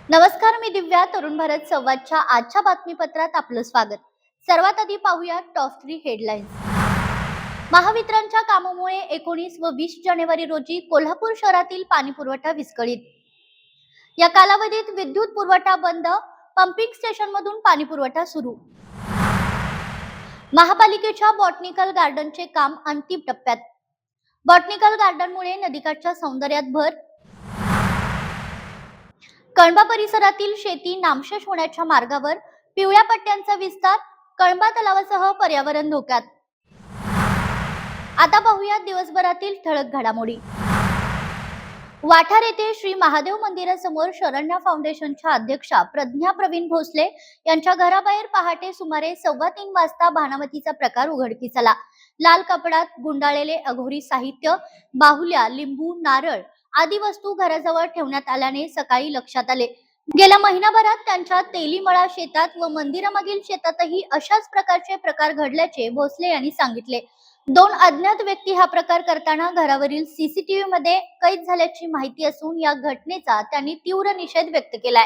नमस्कार, मी दिव्या. तरुण भारत संवादच्या आजच्या बातमीपत्रात आपलं स्वागत. सर्वात आधी पाहूया टॉप 3 हेडलाईन्स. महावितरणच्या कामामुळे 19 व 20 जानेवारी रोजी कोल्हापूर शहरातील पाणी पुरवठा विस्कळीत. या कालावधीत विद्युत पुरवठा बंद, पंपिंग स्टेशनमधून पाणी पुरवठा सुरू. महापालिकेच्या बॉटनिकल गार्डनचे काम अंतिम टप्प्यात. बॉटनिकल गार्डनमुळे नदीकाठच्या सौंदर्यात भर. कळंबा परिसरातील शेती नामशेष होण्याच्या मार्गावर, पिवळ्या पट्ट्यांचा विस्तार, कळंबा तलावासह पर्यावरण धोक्यात. आता पाहूया दिवसभरातील ठळक घडामोडी. वाठार येथे श्री महादेव मंदिरासमोर शरण्या फाउंडेशनच्या अध्यक्षा प्रज्ञा प्रवीण भोसले यांच्या घराबाहेर पहाटे सुमारे 3:15 वाजता भानामतीचा प्रकार उघडकीस आला. लाल कपड्यात गुंडाळलेले अघोरी साहित्य, बाहुल्या, लिंबू, नारळ आदी वस्तू घराजवळ ठेवण्यात आल्याने सकाळी लक्षात आले. गेल्या महिनाभरात त्यांच्या तेलीमळा शेतात व मंदिरामागील शेतातही अशाच प्रकारचे प्रकार घडल्याचे भोसले यांनी सांगितले. 2 अज्ञात व्यक्ती हा प्रकार करताना घरावरील सीसीटीव्ही मध्ये कैद झाल्याची माहिती असून या घटनेचा त्यांनी तीव्र निषेध व्यक्त केलाय.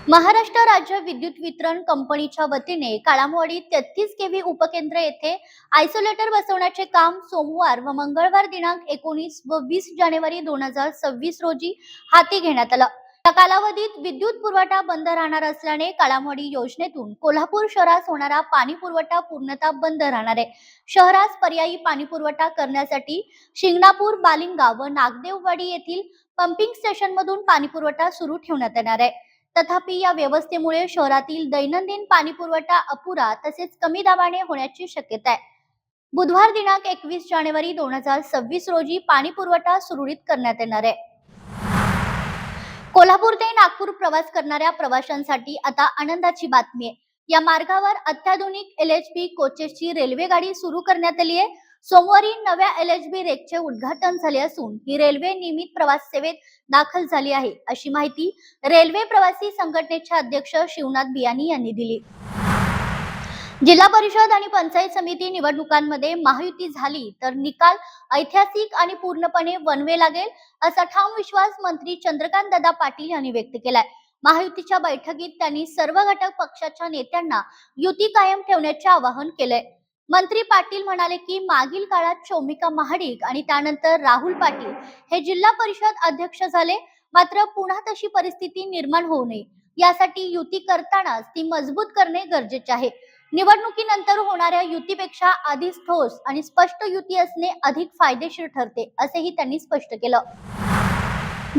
महाराष्ट्र राज्य विद्युत वितरण कंपनीच्या वतीने काळामवाडी 33 केव्ही उपकेंद्र येथे आयसोलेटर बसवण्याचे काम सोमवार व मंगळवार दिनांक 19 व 20 जानेवारी 2026 रोजी हाती घेण्यात आलं. या कालावधीत विद्युत पुरवठा बंद राहणार असल्याने काळामवाडी योजनेतून कोल्हापूर शहरास होणारा पाणी पुरवठा पूर्णतः बंद राहणार आहे. शहरास पर्यायी पाणी पुरवठा करण्यासाठी शिंगणापूर, बालिंगाव व नागदेववाडी येथील पंपिंग स्टेशन मधून पाणी पुरवठा सुरू ठेवण्यात येणार आहे. तथापि या व्यवस्थेमुळे शहरातील दैनंदिन पाणी पुरवठा अपुरा तसेच कमी दाबाने होण्याची शक्यता आहे. बुधवार दिनांक 21 जानेवारी 2026 रोजी पाणी पुरवठा सुरळीत करण्यात येणार आहे. कोल्हापूर ते नागपूर प्रवास करणाऱ्या प्रवाशांसाठी आता आनंदाची बातमी आहे. या मार्गावर अत्याधुनिक LHB कोचेसची रेल्वे गाडी सुरू करण्यात आली आहे. सोमवारी नव्या LHB रेकचे उद्घाटन झाले असून ही रेल्वे नियमित प्रवास सेवेत दाखल झाली आहे, अशी माहिती रेल्वे प्रवासी संघटनेचे अध्यक्ष शिवनाथ बियाणी यांनी दिली. जिल्हा परिषद आणि पंचायत समिती निवडणुकांमध्ये महायुती झाली तर निकाल ऐतिहासिक आणि पूर्णपणे वनवे लागेल, असा ठाम विश्वास मंत्री चंद्रकांत दादा पाटील यांनी व्यक्त केलाय. महायुतीच्या बैठकीत त्यांनी सर्व घटक पक्षाच्या नेत्यांना युती कायम ठेवण्याचे आवाहन केलंय. मंत्री पाटील म्हणाले की मागील काळात शौमिका महाडिक आणि त्यानंतर राहुल पाटील हे जिल्हा परिषद अध्यक्ष झाले, मात्र पुन्हा तशी परिस्थिती निर्माण होऊ नये यासाठी युती करतानाच ती मजबूत करणे गरजेचे आहे. निवडणुकीनंतर होणाऱ्या युतीपेक्षा आधीच ठोस आणि स्पष्ट युती असणे अधिक फायदेशीर ठरते, असेही त्यांनी स्पष्ट केलं.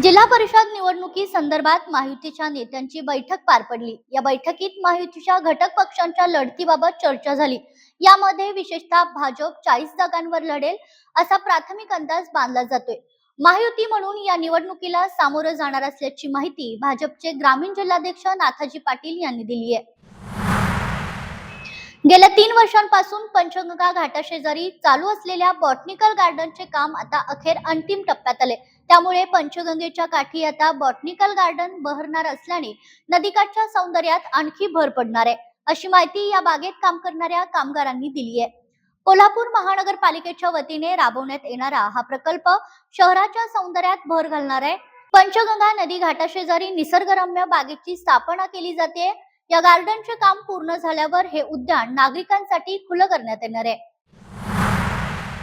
जिल्हा परिषद निवडणुकी संदर्भात महायुतीच्या नेत्यांची बैठक पार पडली. या बैठकीत महायुतीच्या घटक पक्षांच्या लढतीबाबत चर्चा झाली. यामध्ये विशेषतः भाजप 40 जागांवर लढेल असा प्राथमिक अंदाज बांधला जातोय. महायुती म्हणून या निवडणुकीला सामोरं जाणार असल्याची माहिती भाजपचे ग्रामीण जिल्हाध्यक्ष नाथाजी पाटील यांनी दिली आहे. गेल्या 3 वर्षांपासून पंचगंगा घाटाशेजारी चालू असलेल्या बॉटनिकल गार्डनचे काम आता अखेर अंतिम टप्प्यात आले. त्यामुळे पंचगंगेच्या काठी आता बॉटनिकल गार्डन बहरणार असल्याने नदीकाठच्या सौंदर्यात आणखी भर पडणार आहे, अशी माहिती या बागेत काम करणाऱ्या कामगारांनी दिली आहे. कोल्हापूर महानगरपालिकेच्या वतीने राबवण्यात येणारा हा प्रकल्प शहराच्या सौंदर्यात भर घालणार आहे. पंचगंगा नदी घाटाशेजारी निसर्गरम्य बागेची स्थापना केली जाते. या गार्डनचे काम पूर्ण झाल्यावर हे उद्यान नागरिकांसाठी खुलं करण्यात येणार आहे.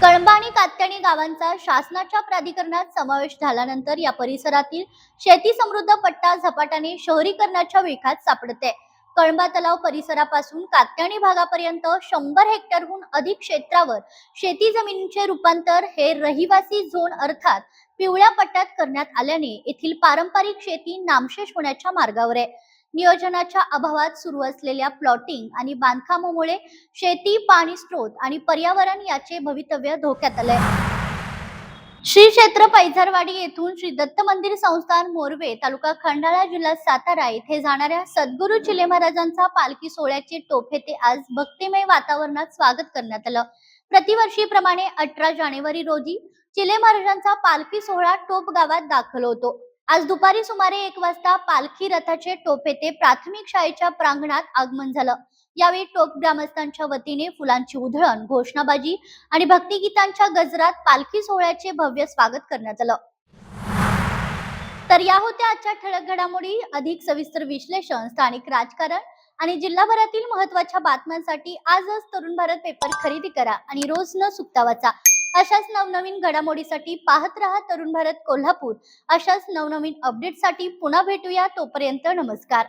कळंबा आणि कात्याणी गावांचा शासनाच्या प्राधिकरणात समावेश झाल्यानंतर या परिसरातील शेती समृद्ध पट्टा झपाट्याने शहरीकरणाच्या वेगात सापडते. कळंबा तलाव परिसरापासून कात्याणी भागापर्यंत 100 हेक्टरहून अधिक क्षेत्रावर शेती जमिनींचे रूपांतर हे रहिवासी झोन अर्थात पिवळ्या पट्ट्यात करण्यात आल्याने येथील पारंपरिक शेती नामशेष होण्याच्या मार्गावर आहे. नियोजनाच्या अभावात सुरू असलेल्या प्लॉटिंग आणि बांधकामामुळे शेती, पाणी स्त्रोत आणि पर्यावरण याचे भवितव्य धोक्यात आले. श्री क्षेत्र पैजारवाडी येथून श्री दत्त मंदिर संस्थान मोरवे, तालुका खंडाळा, जिल्हा सातारा येथे जाणाऱ्या सद्गुरू चिले महाराजांचा पालखी सोहळ्याचे टोप येथे आज भक्तिमय वातावरणात स्वागत करण्यात आलं. प्रतिवर्षीप्रमाणे 18 जानेवारी रोजी चिले महाराजांचा पालखी सोहळा टोप गावात दाखल होतो. आज दुपारी सुमारे 1 वाजता पालखी रथाचे टोप येथे प्राथमिक शाळेच्या प्रांगणात आगमन झालं. यावेळी टोप ग्रामस्थांच्या वतीने फुलांची उधळण, घोषणाबाजी आणि भक्तिगीतांच्या गजरात पालखी सोहळ्याचे भव्य स्वागत करण्यात आलं. तर तर या होत्या आजच्या ठळक घडामोडी. अधिक सविस्तर विश्लेषण, स्थानिक राजकारण आणि जिल्हाभरातील महत्त्वाच्या बातम्यांसाठी आजच तरुण भारत पेपर खरेदी करा आणि रोज न चुकता वाचा. अशाच नवनवीन घडामोडीसाठी पाहत रहा तरुण भारत कोल्हापूर. अशाच नवनवीन अपडेटसाठी पुन्हा भेटूया. तोपर्यंत नमस्कार.